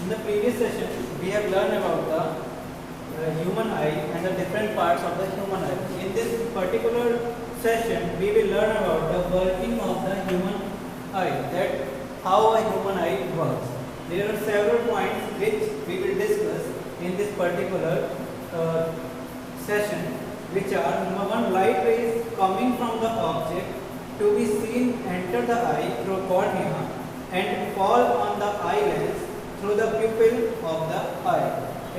In the previous session, we have learned about the human eye and the different parts of the human eye. In this particular session, we will learn about the working of the human eye, that how a human eye works. There are several points which we will discuss in this particular session, which are: number one, light rays coming from the object to be seen enter the eye through cornea and fall on the eye lens through the pupil of the eye.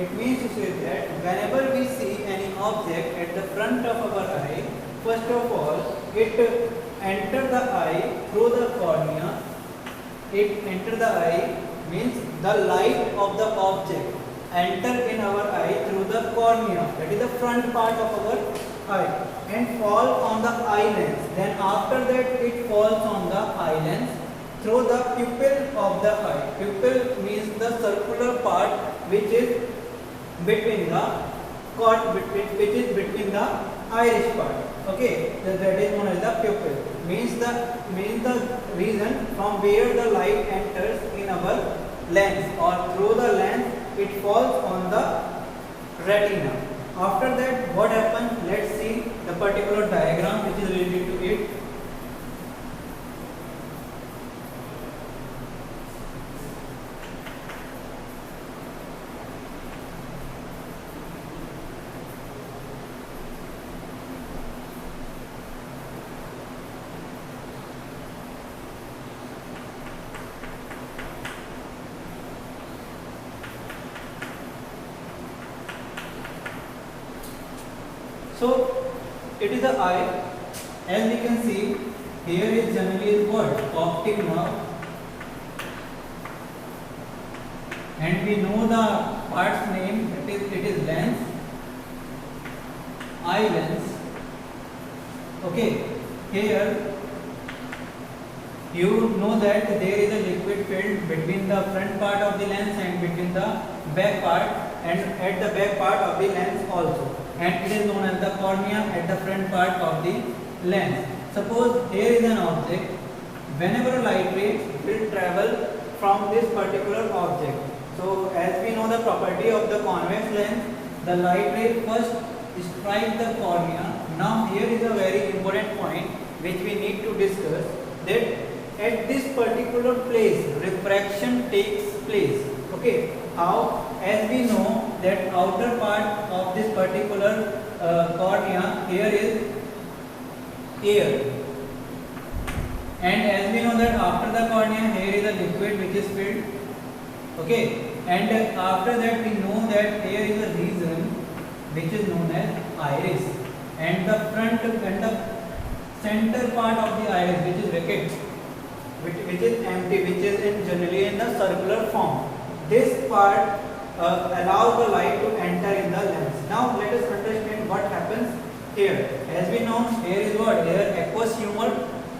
It means to say that whenever we see any object at the front of our eye, first of all, it enter the eye through the cornea. It enter the eye means the light of the object enter in our eye through the cornea, that is the front part of our eye, and fall on the eye lens. Then after that it falls on the eye lens through the pupil of the eye. Pupil means the circular part which is between the iris part. Okay, that is known as the pupil. Means the region from where the light enters in our lens, or through the lens it falls on the retina. After that, what happens? Let's see the particular diagram which is related to it. So it is the eye. As we can see, here is generally is what? Optic nerve, and we know the part's name. It is lens, eye lens. Okay, here you know that there is a liquid filled between the front part of the lens and between the back part, and at the back part of the lens also, and it is known as the cornea at the front part of the lens. Suppose here is an object. Whenever a light ray will travel from this particular object, so as we know the property of the convex lens, the light ray first strike the cornea. Now here is a very important point which we need to discuss, that at this particular place refraction takes place. Okay, how? As we know that outer part of this particular cornea here is air, and as we know that after the cornea here is a liquid which is filled. Okay, and after that we know that here is a region which is known as iris, and the front and the center part of the iris which is vacant, which is empty, which is generally in the circular form. This part allows the light to enter in the lens. Now let us understand what happens here. As we know, here is what? Here aqueous humor.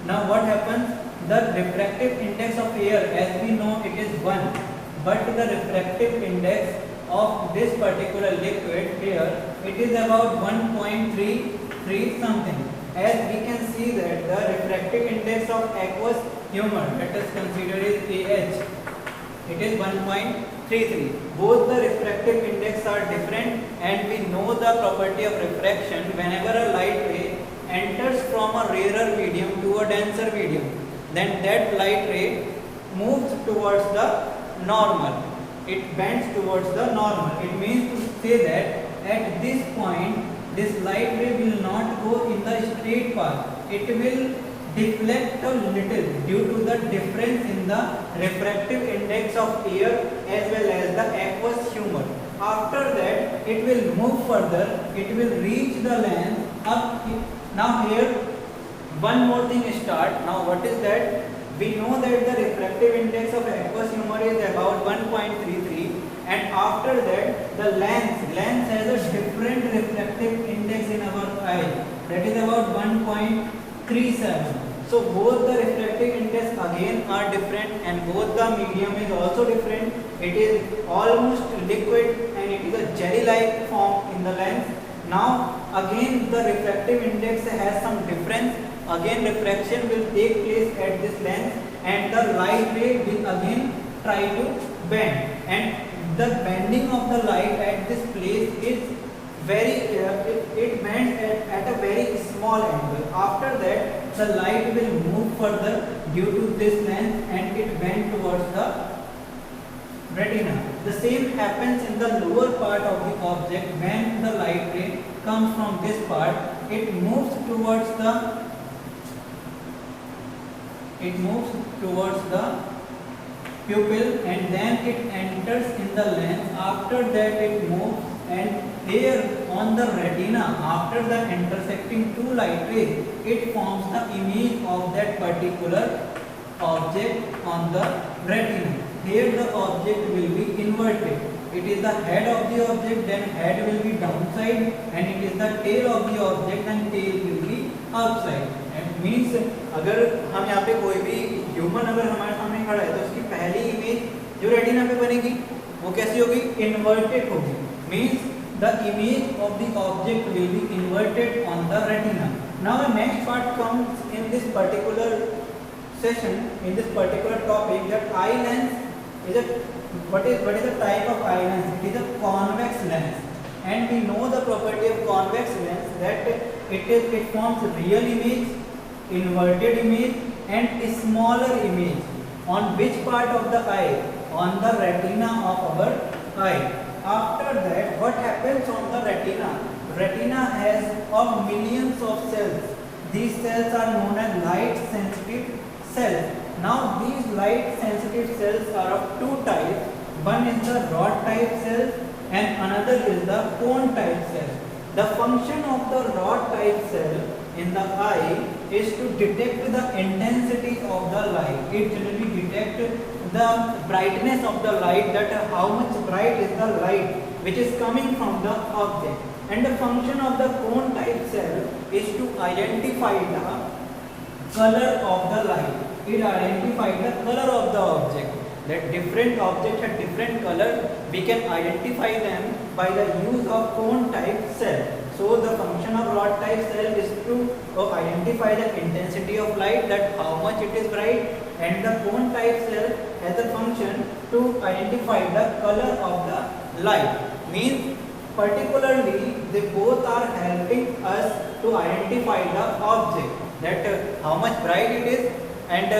Now what happens? The refractive index of air, as we know, it is 1, but the refractive index of this particular liquid here, it is about 1.33 something. As we can see that the refractive index of aqueous humor, let us consider is AH, it is 1.33. Both the refractive index are different, and we know the property of refraction. Whenever a light ray enters from a rarer medium to a denser medium, then that light ray moves towards the normal. It bends towards the normal. It means to say that at this point, this light ray will not go in the straight path. It will deflect a little due to the difference in the refractive index of air as well as the aqueous humor. After that, it will move further. It will reach the lens up. Now here, one more thing start. Now what is that? We know that the refractive index of aqueous humor is about 1.33, and after that the lens has a different refractive index in our eye, that is about 1.37. So both the refractive index again are different, and both the medium is also different. It is almost liquid and it is a jelly-like form in the lens. Now again the refractive index has some difference. Again refraction will take place at this lens, and the light ray will again try to bend, and the bending of the light at this place is very it bends at a very small angle. After that the light will move further due to this lens and it bends towards the retina. The same happens in the lower part of the object. When the light ray comes from this part, it moves towards the pupil and then it enters in the lens. After that it moves, and here on the retina, after the intersecting two light rays, it forms the image of that particular object on the retina. Here the object will be inverted. It is the head of the object, then head will be downside, and it is the tail of the object and tail will be upside. And means अगर हम यहाँ पे कोई भी human अगर हमारे सामने खड़ा है तो उसकी पहली इमेज जो रेटिना पे बनेगी वो कैसी होगी? इन्वर्टेड होगी. Means the image of the object will be inverted on the retina. Now the next part comes in this particular session, in this particular topic, that eye lens is a what is the type of eye lens? It is a convex lens, and we know the property of convex lens that it forms real image, inverted image, and a smaller image. On which part of the eye? On the retina of our eye. After that, what happens on the retina? Retina has millions of cells. These cells are known as light sensitive cells. Now these light sensitive cells are of two types. One is the rod type cell and another is the cone type cell. The function of the rod type cell in the eye is to detect the intensity of the light. It generally detects the brightness of the light, that how much bright is the light which is coming from the object. And the function of the cone type cell is to identify the color of the light. It identifies the color of the object. That different objects have different color, we can identify them by the use of cone type cell. So the function of rod type cell is to identify the intensity of light, that how much it is bright, and the cone type cell has a function to identify the color of the light. Means particularly they both are helping us to identify the object, that how much bright it is and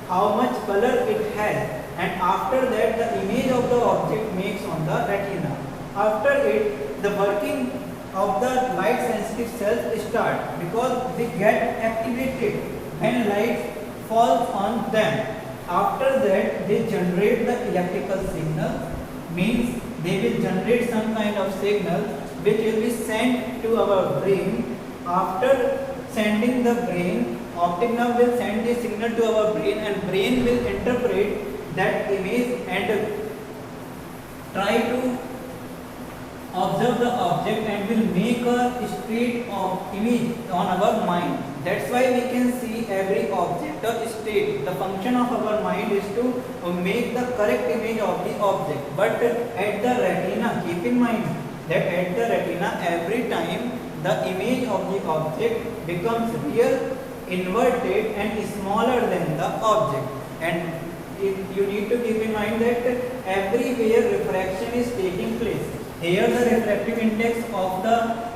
how much color it has, and after that the image of the object makes on the retina. After it, the working of the light sensitive cells start, because they get activated when light falls on them. After that they generate the electrical signal, means they will generate some kind of signal which will be sent to our brain. After sending the brain, optic nerve will send the signal to our brain, and brain will interpret that image and try to observe the object and will make a state of image on our mind. That's why we can see every object or state. The function of our mind is to make the correct image of the object. But at the retina, keep in mind that at the retina, every time the image of the object becomes real, inverted and smaller than the object. And you need to keep in mind that everywhere refraction is taking place. Here the refractive index of the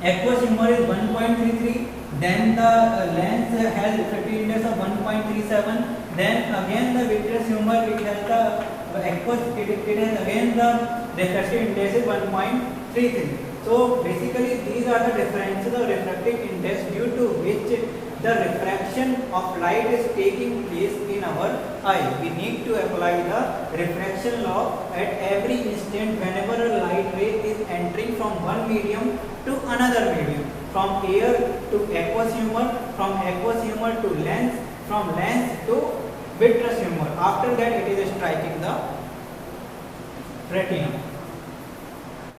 aqueous humor is 1.33, then the lens has refractive index of 1.37, then again the vitreous humor it has the aqueous it has again the refractive index is 1.33. So basically these are the differences of refractive index due to which the refraction of light is taking place in our eye. We need to apply the refraction law at every instant whenever a light ray is entering from one medium to another medium, from air to aqueous humor, from aqueous humor to lens, from lens to vitreous humor. After that it is striking the retina.